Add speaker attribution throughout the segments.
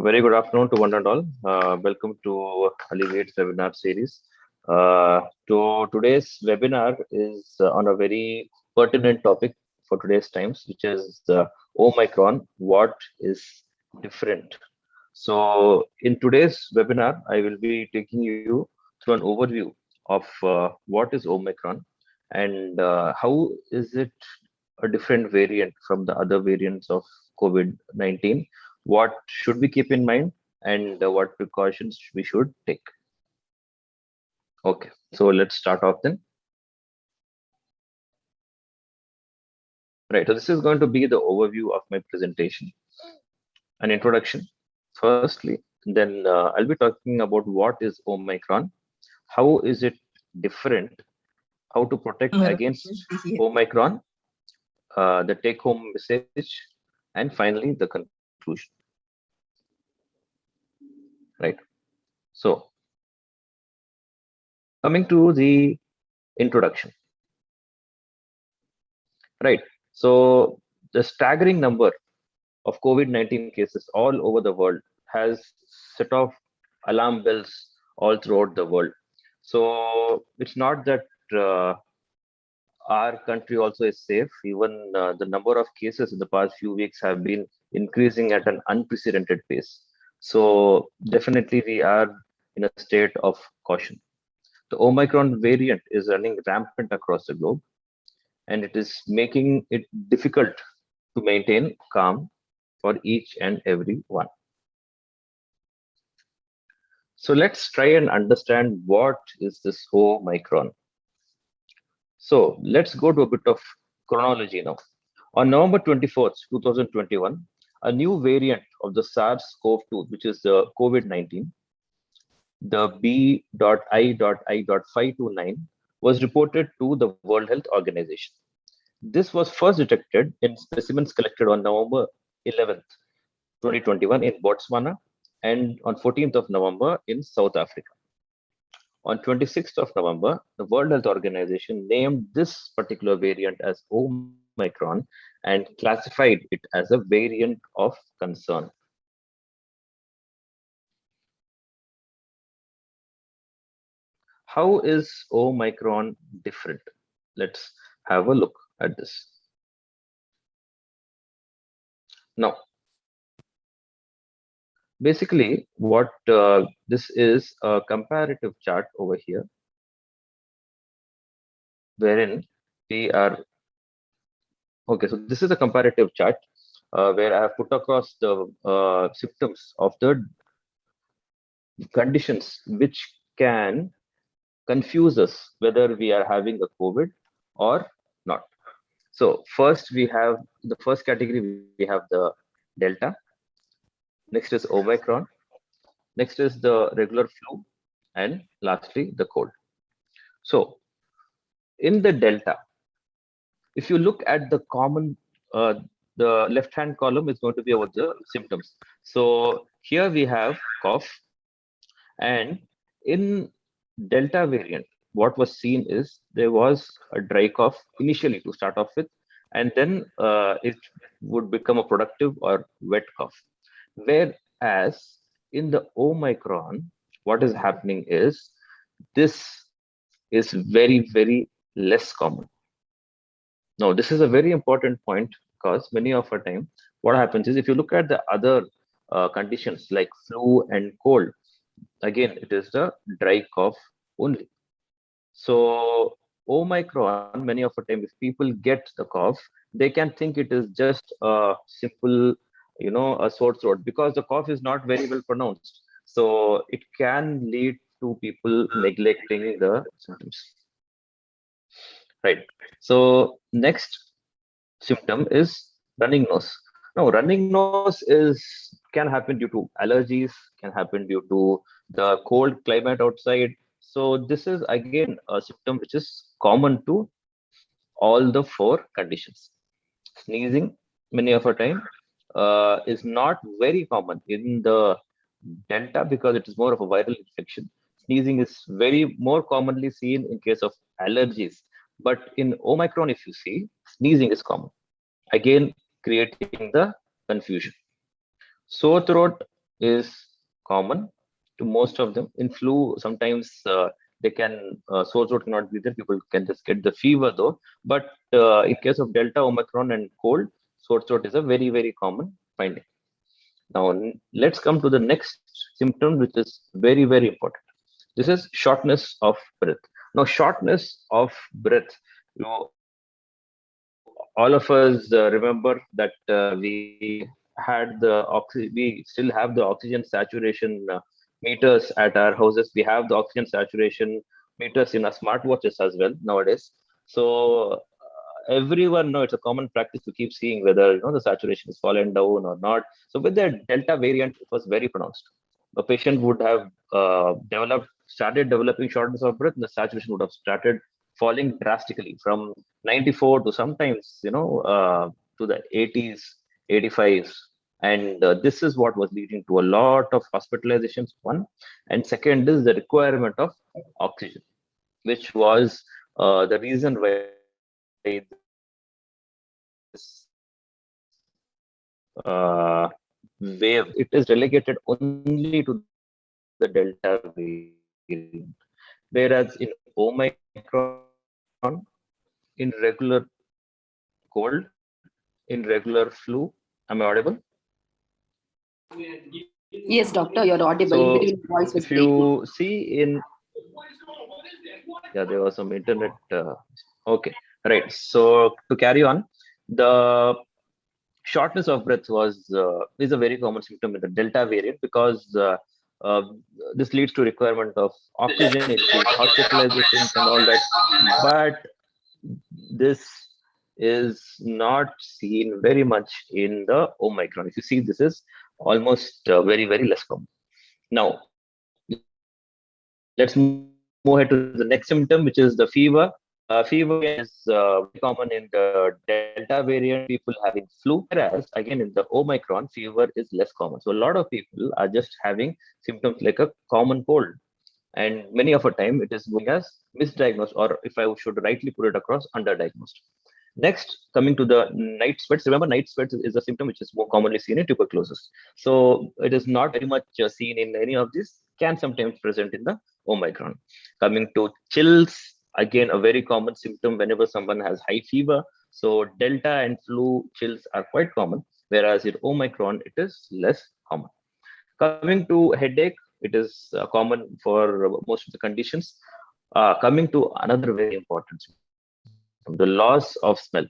Speaker 1: A very good afternoon to one and all. Welcome to Alleviate webinar series. Today's webinar is on a very pertinent topic for today's times, which is Omicron. What is different? So, in today's webinar, I will be taking you through an overview of what is Omicron and how is it a different variant from the other variants of COVID-19. What should we keep in mind and what precautions we should take? Okay, so let's start off then. Right, so this is going to be the overview of my presentation. An introduction, firstly, then I'll be talking about what is Omicron, how is it different, how to protect against Omicron, the take-home message, and finally the conclusion. Right. So, coming to the introduction. Right. So, the staggering number of COVID-19 cases all over the world has set off alarm bells all throughout the world. So, it's not that our country also is safe. Even the number of cases in the past few weeks have been increasing at an unprecedented pace. So definitely we are in a state of caution. The Omicron variant is running rampant across the globe, and it is making it difficult to maintain calm for each and every one. So let's try and understand what is this Omicron. So let's go to a bit of chronology now. On November 24th, 2021, a new variant of the SARS-CoV-2, which is the COVID-19, the B.I.I.529, was reported to the World Health Organization. This was first detected in specimens collected on November 11th, 2021 in Botswana and on 14th of November in South Africa. On 26th of November, the World Health Organization named this particular variant as Omicron and classified it as a variant of concern. How is Omicron different? Let's have a look at this. Now, basically, what this is a comparative chart over here, wherein we are, okay, so this is a comparative chart where I have put across the symptoms of the conditions which can confuse us whether we are having a COVID or not. So first we have the first category, we have the Delta. Next is Omicron. Next is the regular flu. And lastly, the cold. So in the Delta, if you look at the common, the left-hand column is going to be about the symptoms. So here we have cough. And in Delta variant, what was seen is there was a dry cough initially to start off with, and then it would become a productive or wet cough. Whereas in the Omicron, what is happening is this is very, very less common. Now, this is a very important point because many of our time, what happens is if you look at the other conditions like flu and cold, again, it is the dry cough only. So Omicron, many of the time, if people get the cough, they can think it is just a simple, a sore throat because the cough is not very well pronounced. So it can lead to people neglecting the symptoms. Right. So next symptom is running nose. Now, running nose can happen due to allergies, can happen due to the cold climate outside. So this is again a symptom which is common to all the four conditions. Sneezing, many of our time, is not very common in the Delta because it is more of a viral infection. Sneezing is very more commonly seen in case of allergies. But in Omicron, if you see, sneezing is common. Again, creating the confusion. Sore throat, is common to most of them. In flu, sometimes they can sore throat cannot be there. People can just get the fever though. But in case of Delta, Omicron, and cold, sore throat is a very common finding. Now let's come to the next symptom, which is very important. This is shortness of breath. Now, shortness of breath. You know, all of us remember that we still have the oxygen saturation meters at our houses. We have the oxygen saturation meters in our smartwatches as well nowadays. So everyone know it's a common practice to keep seeing whether the saturation is fallen down or not. So with the Delta variant, it was very pronounced. A patient would have started developing shortness of breath, and the saturation would have started falling drastically from 94 to sometimes to the 80s, 85s. And this is what was leading to a lot of hospitalizations, one. And second is the requirement of oxygen, which was the reason why this wave, it is relegated only to the Delta variant. Whereas in Omicron, in regular cold, in regular flu, am I audible?
Speaker 2: Yes, doctor, you're audible. In
Speaker 1: So
Speaker 2: between, the voice was
Speaker 1: if
Speaker 2: breaking.
Speaker 1: you see in, yeah, there was some internet. Okay, right. So to carry on, the shortness of breath is a very common symptom in the Delta variant because uh, this leads to requirement of oxygen, increased hospitalizations, and all that. But this is not seen very much in the Omicron. If you see, this is almost very less common. Now, let's move ahead to the next symptom, which is the fever. Fever again is very common in the Delta variant, people having flu, whereas again in the Omicron, fever is less common. So a lot of people are just having symptoms like a common cold, and many of the time it is going as misdiagnosed, or if I should rightly put it across, underdiagnosed. Next, coming to the night sweats. Remember, night sweats is a symptom which is more commonly seen in tuberculosis. So it is not very much seen in any of these, can sometimes present in the Omicron. Coming to chills, again, a very common symptom whenever someone has high fever. So Delta and flu chills are quite common, whereas in Omicron, it is less common. Coming to headache, it is common for most of the conditions. Coming to another very important symptom, the loss of smell.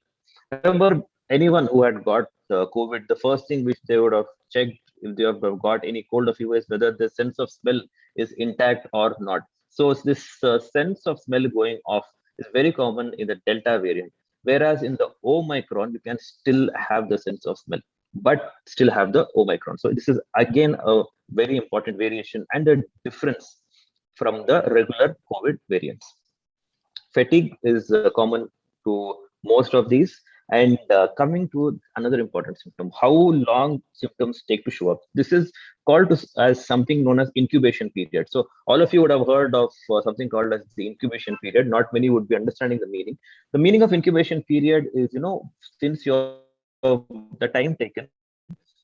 Speaker 1: Remember, anyone who had got COVID, the first thing which they would have checked if they have got any cold or fever is whether the sense of smell is intact or not. So this sense of smell going off is very common in the Delta variant, whereas in the Omicron, you can still have the sense of smell, but still have the Omicron. So this is again a very important variation and a difference from the regular COVID variants. Fatigue is common to most of these. And coming to another important symptom, how long symptoms take to show up. This is called as something known as incubation period. So all of you would have heard of something called as the incubation period. Not many would be understanding the meaning. The meaning of incubation period is, since the time taken,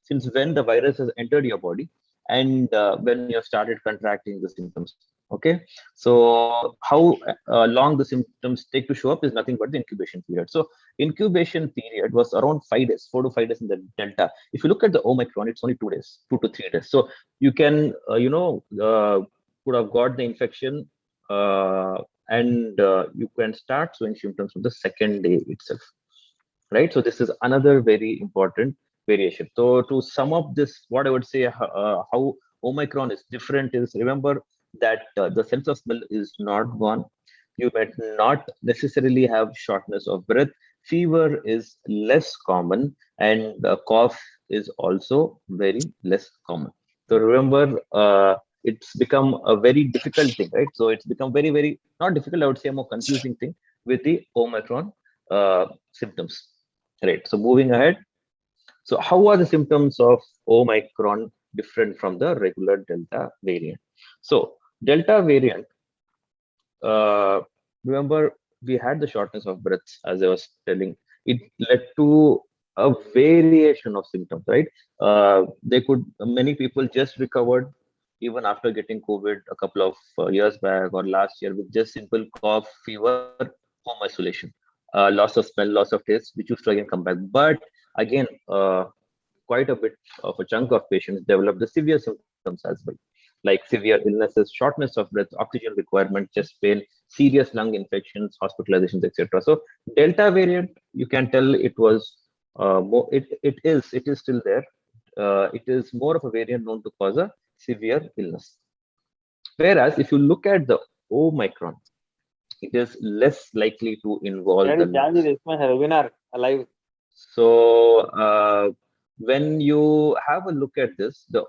Speaker 1: since when the virus has entered your body, and when you have started contracting the symptoms. Okay, so how long the symptoms take to show up is nothing but the incubation period. So incubation period was around 5 days, 4 to 5 days in the Delta. If you look at the Omicron, it's only 2 days, 2 to 3 days. So you can could have got the infection, and you can start showing symptoms from the second day itself, right? So this is another very important variation. So to sum up this, what I would say, how Omicron is different is, remember that the sense of smell is not gone. You might not necessarily have shortness of breath. Fever is less common, and cough is also very less common. So remember, it's become a very difficult thing, right? So it's become very not difficult. I would say a more confusing thing with the Omicron symptoms. Right. So moving ahead. So how are the symptoms of Omicron different from the regular Delta variant? So Delta variant, uh, remember we had the shortness of breath, as I was telling. It led to a variation of symptoms, right? They could many people just recovered even after getting COVID a couple of years back or last year with just simple cough, fever, home isolation, loss of smell, loss of taste, which used to again come back. But again, quite a bit of a chunk of patients develop the severe symptoms as well, like severe illnesses, shortness of breath, oxygen requirement, chest pain, serious lung infections, hospitalizations, etc. So Delta variant, you can tell it was more. It is still there. It is more of a variant known to cause a severe illness. Whereas if you look at the Omicron, it is less likely to involve
Speaker 3: Daddy,
Speaker 1: the
Speaker 3: Janji,
Speaker 1: lungs.
Speaker 3: this my webinar alive.
Speaker 1: So when you have a look at this, the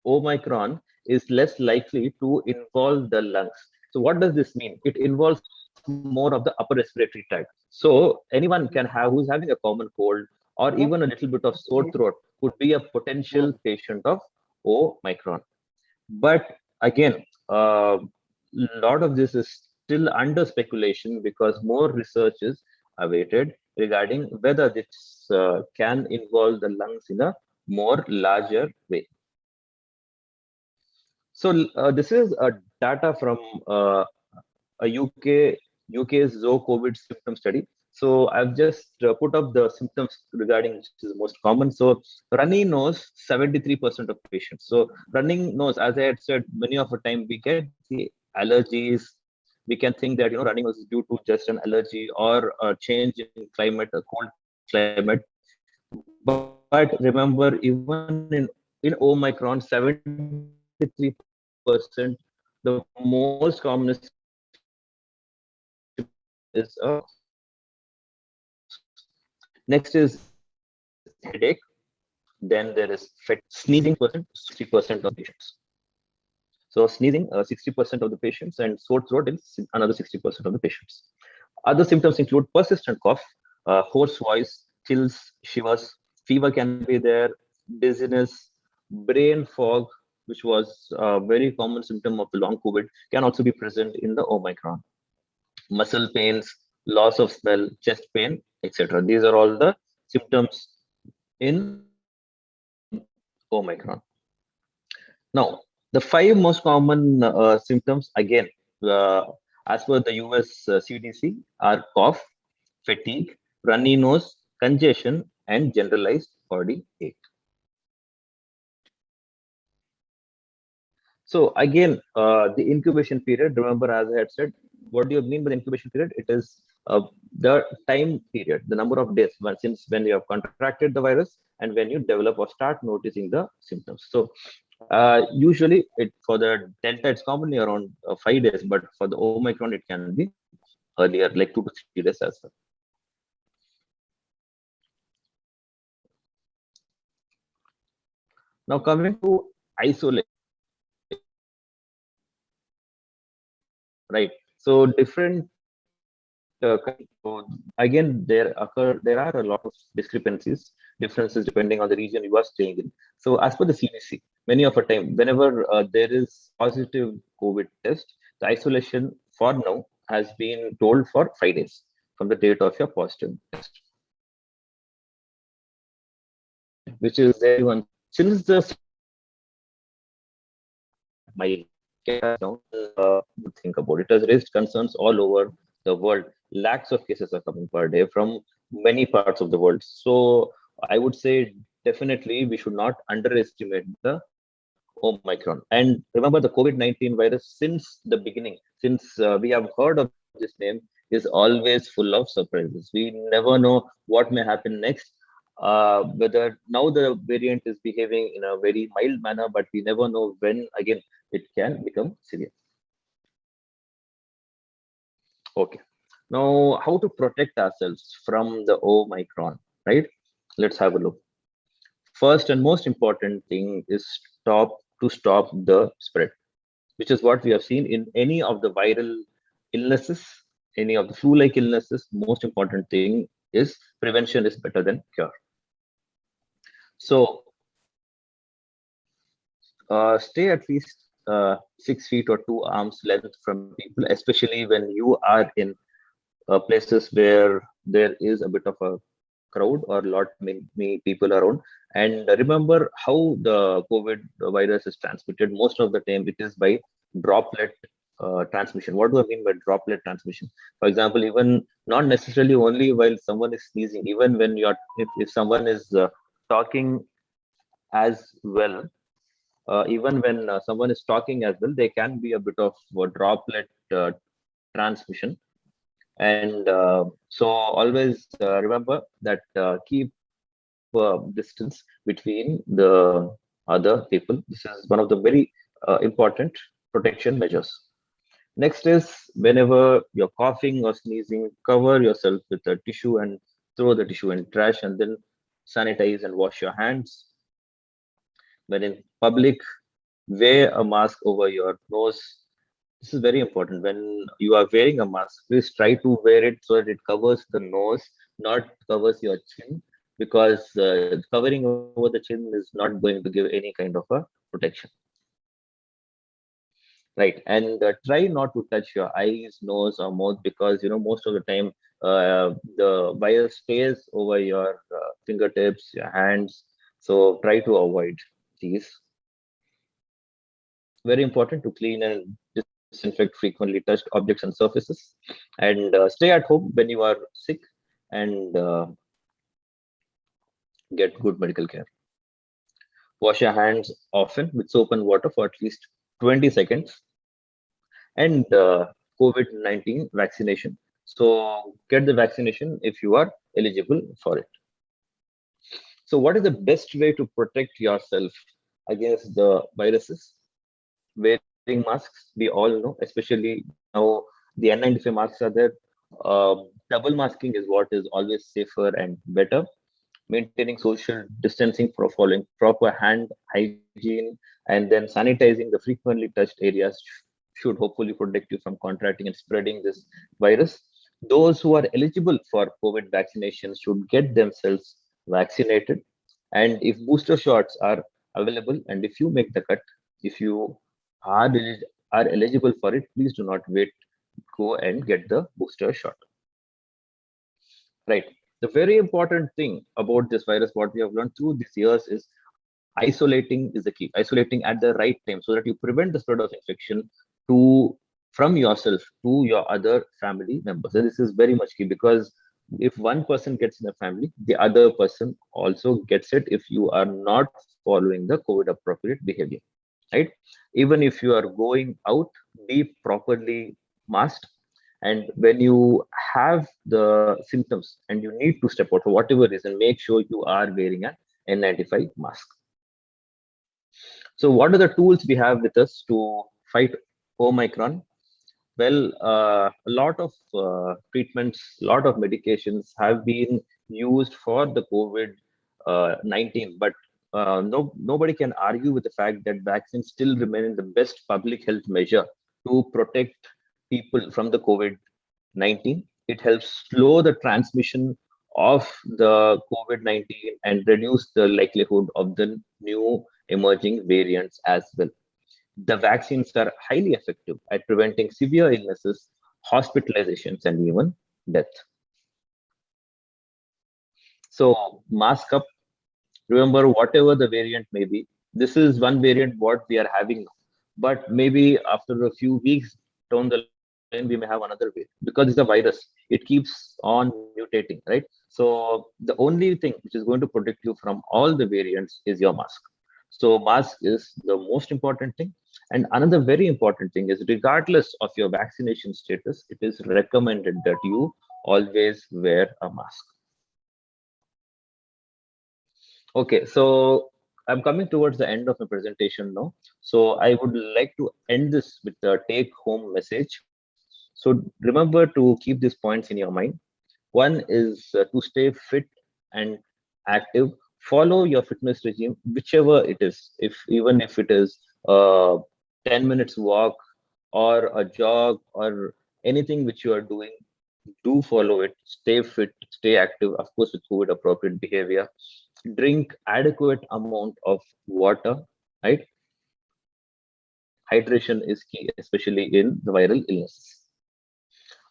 Speaker 1: Omicron is less likely to involve the lungs. So what does this mean? It involves more of the upper respiratory tract. So anyone can have who's having a common cold or even a little bit of sore throat could be a potential patient of Omicron. But again, a lot of this is still under speculation because more research is awaited regarding whether this can involve the lungs in a more larger way. So this is a data from a UK's Zo COVID symptom study. So I've just put up the symptoms regarding which is the most common. So runny nose, 73% of patients. So running nose, as I had said, many of the time we get the allergies. We can think that running nose is due to just an allergy or a change in climate, a cold climate. But remember, even in Omicron, 73%, the most common symptom is a next is headache, then there is sneezing 60% of patients. So sneezing, 60% of the patients, and sore throat is another 60% of the patients. Other symptoms include persistent cough, hoarse voice, chills, shivers, fever can be there, dizziness, brain fog, which was a very common symptom of the long COVID, can also be present in the Omicron. Muscle pains, loss of smell, chest pain, etc. These are all the symptoms in Omicron. Now, the five most common symptoms, again, uh, as per the US CDC, are cough, fatigue, runny nose, congestion, and generalized body ache. So again, the incubation period, remember, as I had said, what do you mean by the incubation period? It is the time period, the number of days since when you have contracted the virus and when you develop or start noticing the symptoms. So usually for the Delta, it's commonly around 5 days, but for the Omicron, it can be earlier, like 2 to 3 days as well. Now coming to isolation, right? So different so again, there are a lot of discrepancies, differences depending on the region you are staying in. So as per the CDC, many of the time, whenever there is positive COVID test, the isolation for now has been told for 5 days from the date of your positive test, which is everyone since the mild down think about it has raised concerns all over the world. Lakhs of cases are coming per day from many parts of the world. So I would say definitely we should not underestimate the Omicron. And remember the COVID-19 virus since the beginning, since we have heard of this name, is always full of surprises. We never know what may happen next. Whether now the variant is behaving in a very mild manner, but we never know when again it can become severe. Okay. Now, how to protect ourselves from the Omicron, right? Let's have a look. First and most important thing is stop the spread, which is what we have seen in any of the viral illnesses, any of the flu-like illnesses. Most important thing is prevention is better than cure. So stay at least 6 feet or 2 arms length from people, especially when you are in places where there is a bit of a crowd or lot many people around. And remember how the COVID virus is transmitted. Most of the time, it is by droplet transmission. What do I mean by droplet transmission? For example, even not necessarily only while someone is sneezing, even when if someone is talking as well, even when someone is talking as well, there can be a bit of droplet transmission. And so always remember that keep distance between the other people. This is one of the very important protection measures. Next is, whenever you're coughing or sneezing, cover yourself with a tissue and throw the tissue in trash, and then sanitize and wash your hands. When in public, wear a mask over your nose. This is very important. When you are wearing a mask, please try to wear it so that it covers the nose, not covers your chin, because covering over the chin is not going to give any kind of a protection. Right. And try not to touch your eyes, nose, or mouth, because most of the time the virus stays over your fingertips, your hands. So try to avoid these. Very important to clean and disinfect frequently touched objects and surfaces, and stay at home when you are sick, and get good medical care. Wash your hands often with soap and water for at least 20 seconds, and COVID-19 vaccination. So get the vaccination if you are eligible for it. So what is the best way to protect yourself against the viruses? Wearing masks, we all know, especially now the N95 masks are there. Double masking is what is always safer and better. Maintaining social distancing, for following proper hand hygiene, and then sanitizing the frequently touched areas should hopefully protect you from contracting and spreading this virus. Those who are eligible for COVID vaccinations should get themselves vaccinated. And if booster shots are available, and if you make the cut, if you are eligible for it, please do not wait. Go and get the booster shot. Right. The very important thing about this virus, what we have learned through these years, is isolating is the key. Isolating at the right time so that you prevent the spread of infection to from yourself to your other family members. And this is very much key, because if one person gets in a family, the other person also gets it if you are not following the COVID appropriate behavior. Right. Even if you are going out, be properly masked. And when you have the symptoms and you need to step out for whatever reason, make sure you are wearing an N95 mask. So what are the tools we have with us to fight Omicron? Well, a lot of treatments, a lot of medications have been used for the COVID 19, but nobody can argue with the fact that vaccines still remain the best public health measure to protect people from the COVID 19. It helps slow the transmission of the COVID 19 and reduce the likelihood of the new emerging variants as well. The vaccines are highly effective at preventing severe illnesses, hospitalizations, and even death. So, mask up. Remember, whatever the variant may be, this is one variant what we are having now. But maybe after a few weeks down the line, we may have another variant, because it's a virus. It keeps on mutating, right? So the only thing which is going to protect you from all the variants is your mask. So mask is the most important thing. And another very important thing is, regardless of your vaccination status, it is recommended that you always wear a mask. Okay, so I'm coming towards the end of my presentation now. So I would like to end this with a take home message. So remember to keep these points in your mind. One is to stay fit and active. Follow your fitness regime, whichever it is. If even if it is 10 minutes walk or a jog or anything which you are doing, do follow it. Stay fit, stay active, of course, with COVID appropriate behavior. Drink adequate amount of water, right? Hydration is key, especially in the viral illnesses.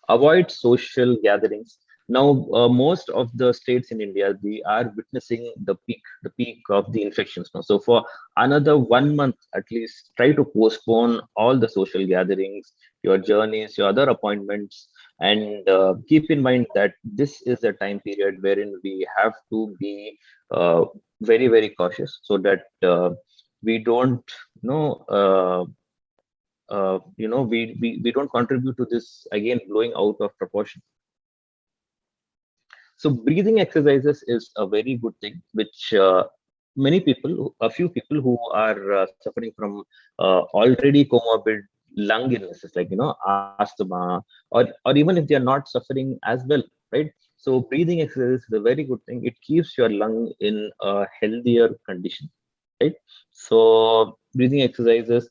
Speaker 1: Avoid social gatherings. Now, most of the states in India, we are witnessing the peak of the infections now. So for another 1 month at least, try to postpone all the social gatherings, your journeys, your other appointments, and keep in mind that this is a time period wherein we have to be very, very cautious so that we don't, you know, we don't contribute to this again blowing out of proportion. So breathing exercises is a very good thing, which a few people who are suffering from already comorbid lung illnesses, like asthma, or even if they are not suffering as well, right? So breathing exercise is a very good thing. It keeps your lung in a healthier condition, right? So breathing exercises,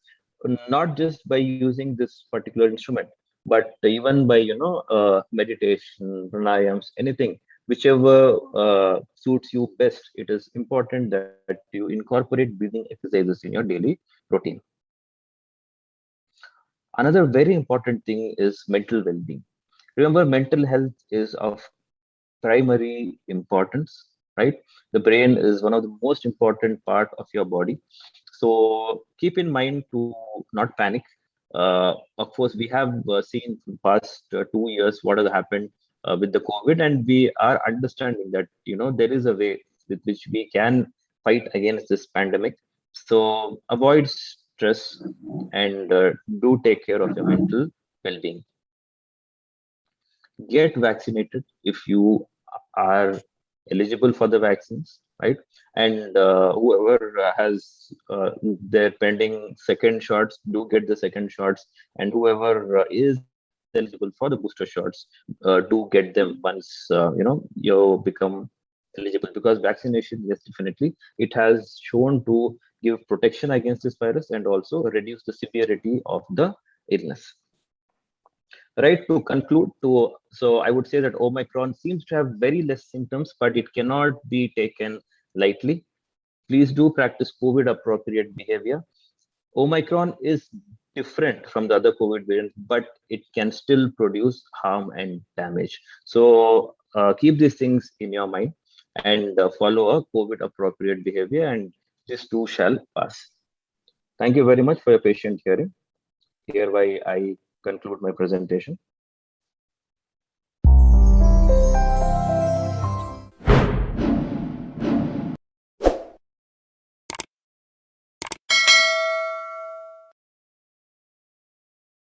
Speaker 1: not just by using this particular instrument, but even by meditation, pranayams, anything whichever suits you best. It is important that you incorporate breathing exercises in your daily routine. Another very important thing is mental well-being. Remember, mental health is of primary importance, right? The brain is one of the most important part of your body. So keep in mind to not panic. Of course, we have seen for the past 2 years what has happened with the COVID, and we are understanding that there is a way with which we can fight against this pandemic. So avoid stress and do take care of your mental well-being. Get vaccinated if you are eligible for the vaccines, right? And whoever has their pending second shots, do get the second shots. And whoever is eligible for the booster shots, do get them once you become eligible, because vaccination, yes, definitely, it has shown to give protection against this virus and also reduce the severity of the illness. Right, to conclude, so I would say that Omicron seems to have very less symptoms, but it cannot be taken lightly. Please do practice COVID appropriate behavior. Omicron is different from the other COVID variants, but it can still produce harm and damage. So keep these things in your mind and follow a COVID appropriate behavior, and this too shall pass. Thank you very much for your patient hearing. Hereby I conclude my presentation.